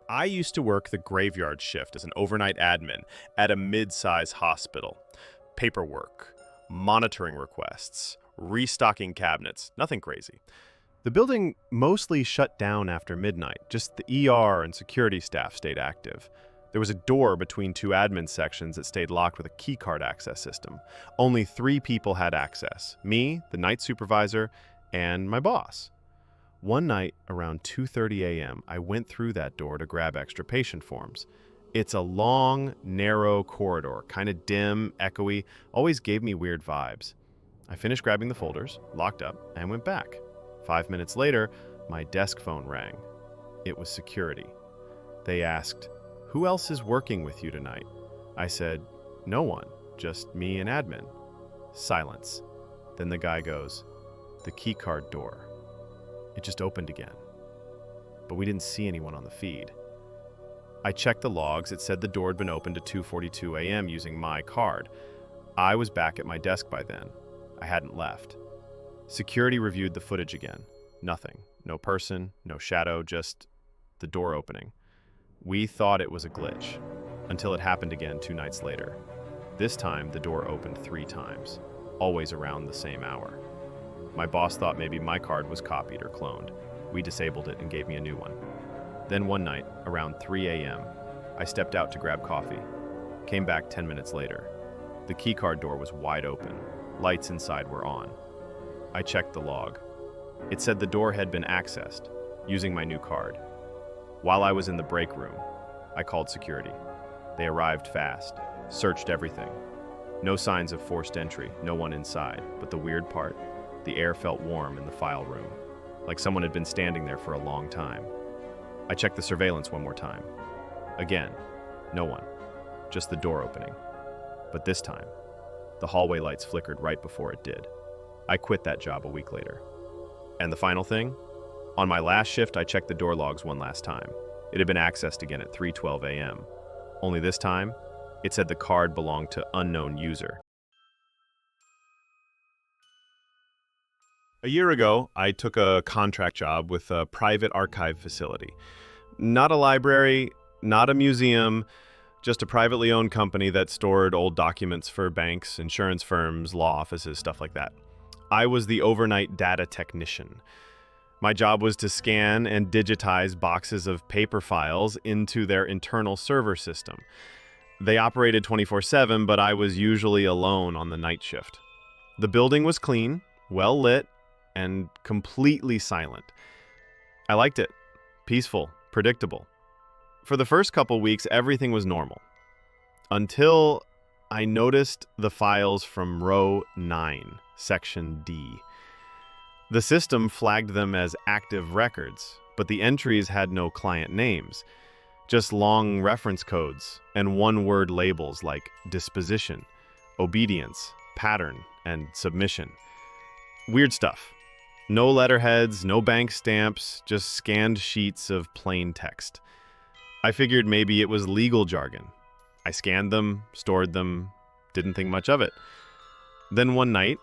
I used to work the graveyard shift as an overnight admin at a mid-size hospital. Paperwork, monitoring requests, restocking cabinets, nothing crazy. The building mostly shut down after midnight, just the ER and security staff stayed active. There was a door between two admin sections that stayed locked with a keycard access system. Only 3 people had access: me, the night supervisor, and my boss. One night around 2:30 a.m., I went through that door to grab extra patient forms. It's a long, narrow corridor, kind of dim, echoey, always gave me weird vibes. I finished grabbing the folders, locked up, and went back. 5 minutes later, my desk phone rang. It was security. They asked, "Who else is working with you tonight?" I said, "No one, just me and admin." Silence. Then the guy goes, "The keycard door." It just opened again. But we didn't see anyone on the feed. I checked the logs. It said the door had been opened at 2:42 a.m. using my card. I was back at my desk by then. I hadn't left. Security reviewed the footage again. Nothing. No person, no shadow, just the door opening. We thought it was a glitch, until it happened again 2 nights later. This time, the door opened 3 times, always around the same hour. My boss thought maybe my card was copied or cloned. We disabled it and gave me a new one. Then one night, around 3 a.m., I stepped out to grab coffee. Came back 10 minutes later. The keycard door was wide open. Lights inside were on. I checked the log. It said the door had been accessed, using my new card. While I was in the break room, I called security. They arrived fast, searched everything. No signs of forced entry, no one inside, but the weird part, the air felt warm in the file room, like someone had been standing there for a long time. I checked the surveillance one more time. Again, no one, just the door opening. But this time, the hallway lights flickered right before it did. I quit that job a week later. And the final thing? On my last shift, I checked the door logs one last time. It had been accessed again at 3:12 a.m. Only this time, it said the card belonged to unknown user. A year ago, I took a contract job with a private archive facility. Not a library, not a museum, just a privately owned company that stored old documents for banks, insurance firms, law offices, stuff like that. I was the overnight data technician. My job was to scan and digitize boxes of paper files into their internal server system. They operated 24/7, but I was usually alone on the night shift. The building was clean, well lit, and completely silent. I liked it. Peaceful, predictable. For the first couple weeks, everything was normal. Until I noticed the files from row 9, section D. The system flagged them as active records, but the entries had no client names, just long reference codes and one-word labels like disposition, obedience, pattern, and submission. Weird stuff. No letterheads, no bank stamps, just scanned sheets of plain text. I figured maybe it was legal jargon. I scanned them, stored them, didn't think much of it. Then one night,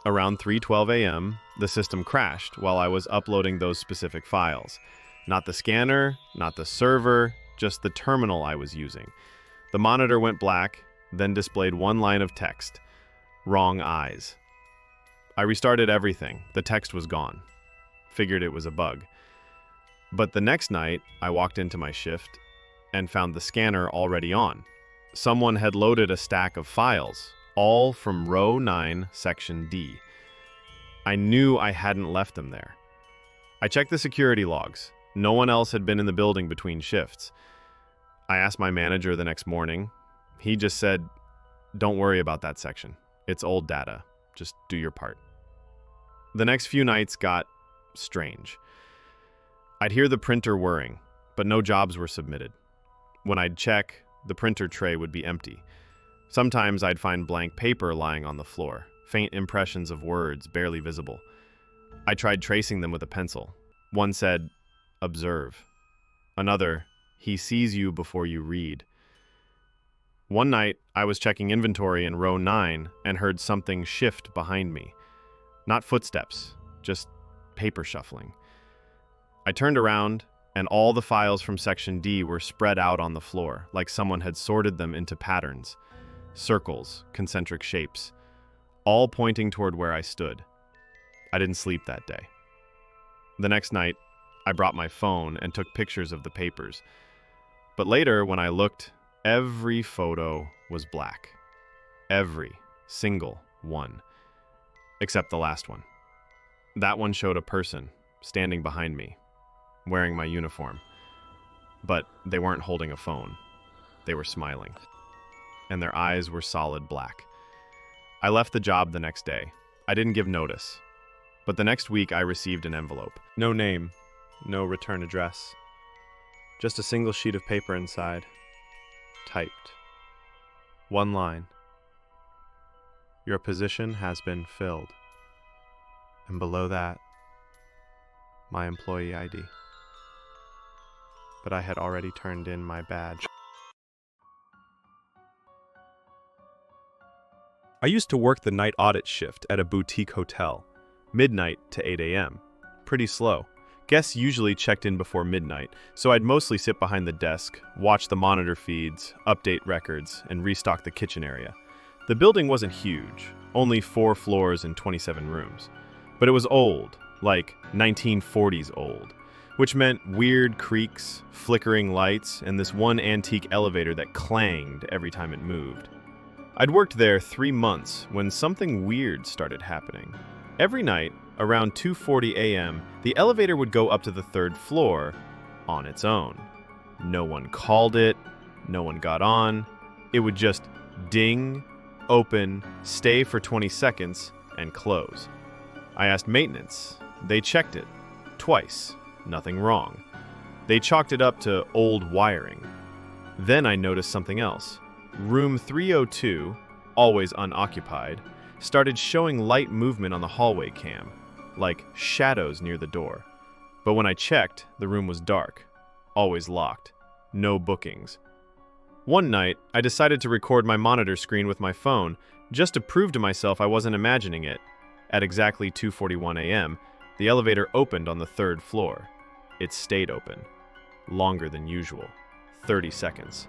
around 3:12 a.m., the system crashed while I was uploading those specific files. Not the scanner, not the server, just the terminal I was using. The monitor went black, then displayed one line of text: wrong eyes. I restarted everything. The text was gone. Figured it was a bug. But the next night, I walked into my shift and found the scanner already on. Someone had loaded a stack of files, all from row 9, section D. I knew I hadn't left them there. I checked the security logs. No one else had been in the building between shifts. I asked my manager the next morning. He just said, "Don't worry about that section. It's old data. Just do your part." The next few nights got strange. I'd hear the printer whirring, but no jobs were submitted. When I'd check, the printer tray would be empty. Sometimes I'd find blank paper lying on the floor, faint impressions of words barely visible. I tried tracing them with a pencil. One said, "Observe." Another, "He sees you before you read." One night, I was checking inventory in row 9 and heard something shift behind me. Not footsteps, just paper shuffling. I turned around, and all the files from Section D were spread out on the floor, like someone had sorted them into patterns, circles, concentric shapes, all pointing toward where I stood. I didn't sleep that day. The next night, I brought my phone and took pictures of the papers. But later, when I looked, every photo was black. Every single one. Except the last one. That one showed a person standing behind me, wearing my uniform. But they weren't holding a phone. They were smiling. And their eyes were solid black. I left the job the next day. I didn't give notice. But the next week, I received an envelope. No name, no return address. Just a single sheet of paper inside. Typed. One line. Your position has been filled. And below that, my employee ID. But I had already turned in my badge. I used to work the night audit shift at a boutique hotel, midnight to 8 a.m. Pretty slow. Guests usually checked in before midnight, so I'd mostly sit behind the desk, watch the monitor feeds, update records, and restock the kitchen area. The building wasn't huge, only 4 floors and 27 rooms. But it was old, like 1940s old, which meant weird creaks, flickering lights, and this one antique elevator that clanged every time it moved. I'd worked there 3 months when something weird started happening. Every night, around 2:40 a.m., the elevator would go up to the 3rd floor on its own. No one called it, no one got on. It would just ding, open, stay for 20 seconds, and close. I asked maintenance. They checked it. Twice. Nothing wrong. They chalked it up to old wiring. Then I noticed something else. Room 302, always unoccupied, started showing light movement on the hallway cam, like shadows near the door. But when I checked, the room was dark, always locked, no bookings. One night, I decided to record my monitor screen with my phone, just to prove to myself I wasn't imagining it. At exactly 2:41 a.m., the elevator opened on the 3rd floor. It stayed open, longer than usual, 30 seconds.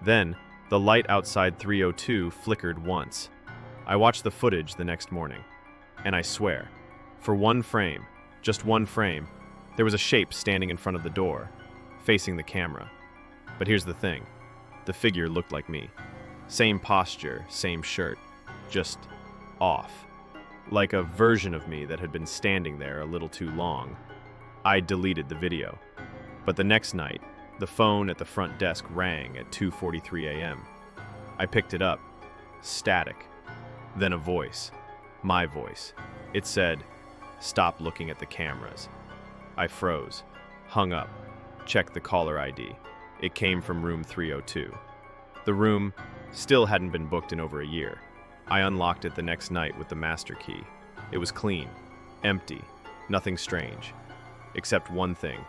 Then, the light outside 302 flickered once. I watched the footage the next morning, and I swear, for one frame, just one frame, there was a shape standing in front of the door, facing the camera. But here's the thing, the figure looked like me. Same posture, same shirt, just off. Like a version of me that had been standing there a little too long. I deleted the video. But the next night, the phone at the front desk rang at 2:43 a.m. I picked it up. Static. Then a voice. My voice. It said, "Stop looking at the cameras." I froze. Hung up. Checked the caller ID. It came from room 302. The room still hadn't been booked in over a year. I unlocked it the next night with the master key. It was clean. Empty. Nothing strange. Except one thing.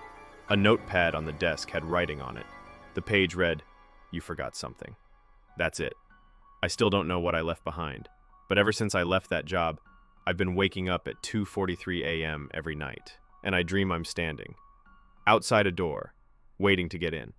A notepad on the desk had writing on it. The page read, "You forgot something." That's it. I still don't know what I left behind, but ever since I left that job, I've been waking up at 2:43 a.m. every night, and I dream I'm standing outside a door, waiting to get in.